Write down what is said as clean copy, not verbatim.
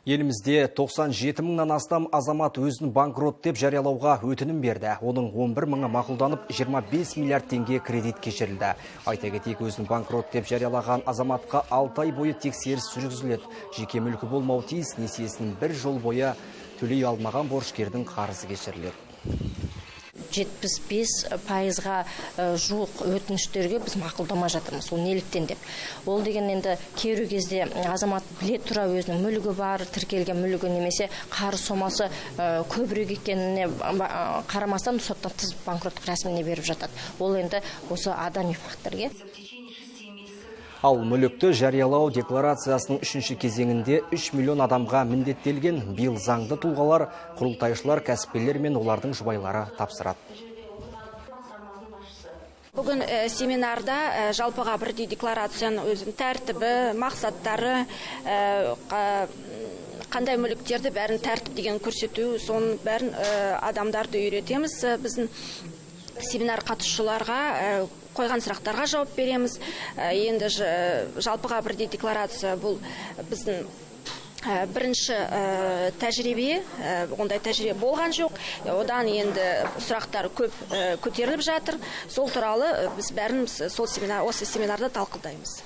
Елімізде 97 мыңнан астам азамат өзін банкрот деп жариялауға өтінім берді. Оның 11 мыңы мақұлданып, 25 миллиард теңге кредит кешірілді. Айта кетейік, өзін банкрот деп жариялаған азаматқа 6 ай бойы тексеріс жүргізіледі. Жеке мүлкі болмауы тиіс, несиесін бір жыл бойы төлей алмаған борышкердің қарызы кешіріледі. 75%-ға жуық өтініштерге біз мақұлдамай жатырмыз. Ол неліктен деп. Ол деген енді кейбір кезде азамат біле тұра өзінің мүлігі бар, тіркелген мүлігі немесе қарыз сомасы көбірек екеніне қарамастан соттан тыс банкроттық рәсіміне беріп жатады. Ол енді осы адами факторге. Ал мүлікті жариялау декларациясының 3-ші кезеңінде 3 миллион адамға міндеттелген. Биыл заңды тұлғалар, құрылтайшылар, кәсіпкерлер мен олардың жұбайлары тапсырады. Бүгін семинарда жалпыға бірдей декларацияның өзінің тәртібі, мақсаттары, қандай мүліктерді бәрін тәртіп деген көрсету, соның бәрін адамдарды үйретеміз. Біздің семинар қатысушыларға қойған сұрақтарға жауап береміз. Енді жалпыға бірдей декларация бұл біздің бірінші тәжірибе, ондай тәжірибе болған жоқ. Одан енді сұрақтар көп көтеріліп жатыр. Сол туралы біз бәріміз осы семинарда талқылдаймыз.